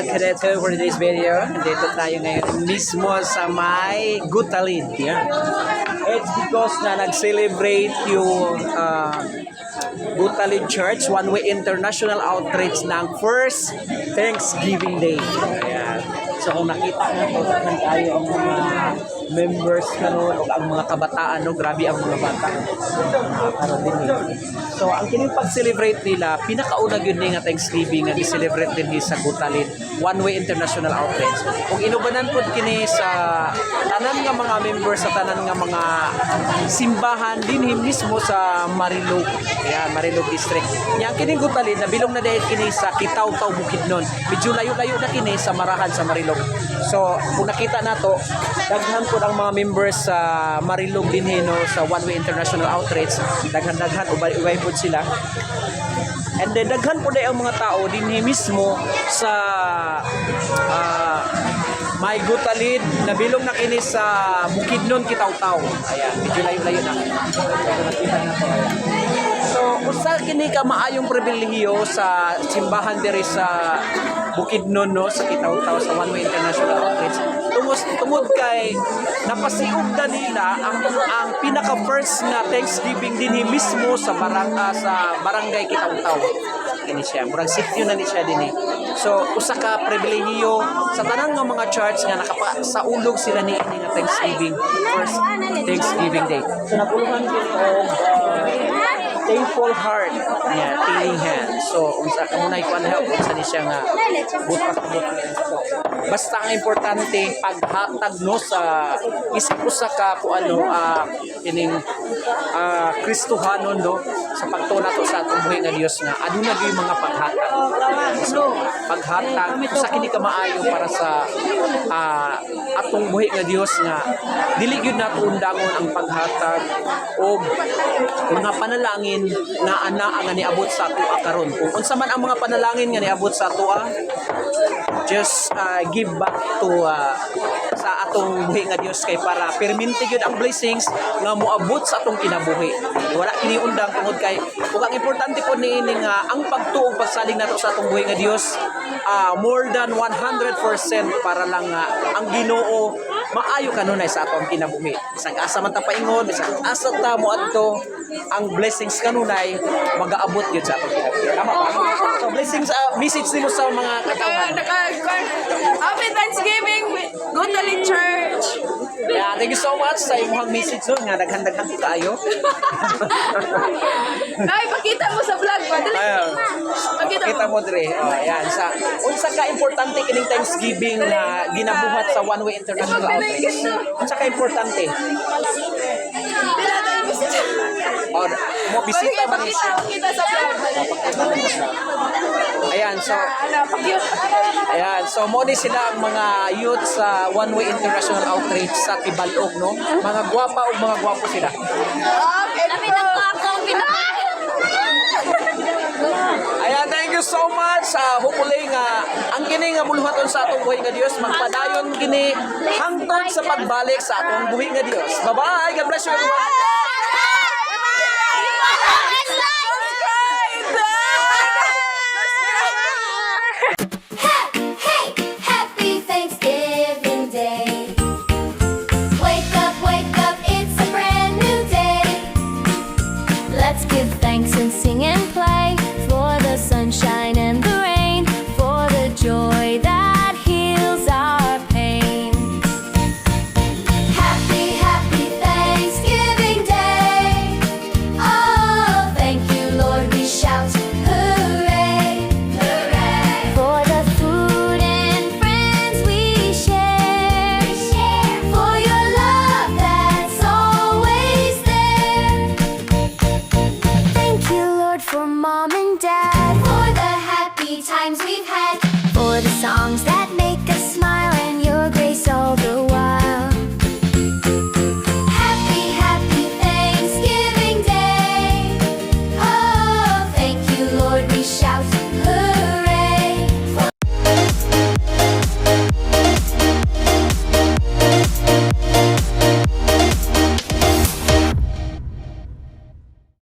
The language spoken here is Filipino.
Kadeto for today's video. Dito tayo ngayon mismo sa may Gutalin. Yan. It's because na nag-celebrate yung Gutalin Church One Way International Outreach ng first Thanksgiving Day. Ayan. So kung nakita natin tayo ang mga members karon o ang mga kabataan, no, grabe ang mga bata karon din so ang kining pag-celebrate nila pinakauna gyud ni nga Thanksgiving nga gi-celebrate din sa Gutalin One Way International Outreach. Kung inubanan pud kini sa tanan nga mga members sa tanan nga mga simbahan dinhi mismo sa Marilog. Ayan, Marilog District. Yang kining Gutalin nabilong na dahil kini sa Kitaw-Taw Bukidnon. Medyo layo-layo na kini sa Marahan sa Marilog. So kung nakita nato daghan po ang mga members sa Marilog dinhi no sa One Way International Outreach, daghan-daghan ubay-ubay po sila. And then daghan po ang mga tao dinhi mismo sa may Gutalin, nabilong na kini sa Bukidnon, Kitaw-Taw. Ayan, medyo layo-layo na. So, usa kini ka maayong pribilehiyo sa simbahan diri sa Bukidnon no sa Kitaw-Taw sa One Way International Outreach. Tungod kay napasiug na nila ang pinaka first na Thanksgiving dinhi mismo sa barangay Kitaw-Taw. Kini siya, murag sitio na ni siya dinhi. So usa ka pribilehiyo sa tanan nga mga church nga nakapasaulog sila ni ini nga Thanksgiving, first Thanksgiving Day. So naguluhan kini og thankful heart niya, tiling hand. So unsa ka muna ikuan help unsa ni siya nga butas. Basta ang importante paghatag no sa isip usa ka kuano kining Kristohanon no sa pagtuna to sa atong buhi nga Dios nga aduna gyud mga paghatag. So paghatag usa kini ka maayo para sa atong buhi nga Dios nga dili gyud nato undangon ang paghatag og mga panalangin nga anaa nga niabot sa atoa karon. Kung unsa man ang mga panalangin nga niabot sa atoa, just give back to sa atong buhi nga Dios kay para perminti gyud ang blessings nga moabot sa atong kinabuhi. Wala kini undang tungod kay ug ang importante po niini nga ang pagtuog pagsalig nato sa atong buhi nga Dios more than 100% para lang ang Ginoo maayo kanunay sa atong kinabuhi. Bisag asa man ta paingon, bisag asa ta moadto, ang blessings kanunay mag-aabot gyud sa atong kinabuhi. Tama ba? So blessings message nimo sa mga katawhan. Happy Thanksgiving, Gutalin Church. Yeah, thank you so much sa imong message no nga daghan-daghan tayo. Ay, pakita mo sa vlog pa. Dali. Pakita mo dire. Ayan sa unsa ka importante kining Thanksgiving na ginabuhat sa One Way International Outreach. Unsa ka importante? Mo bisita man siya. Pakita sa vlog. Ayan, so mo ni sila ang mga youth sa One Way International Outreach sa Tibalog, no? Mga gwapa ug mga gwapo sila. Ayan, thank you so much. Hopefully nga ang kini nga buluhaton sa atong buhi nga Dios magpadayon kini hangtod sa pagbalik sa atong buhi nga Dios. Bye-bye. God bless you everyone.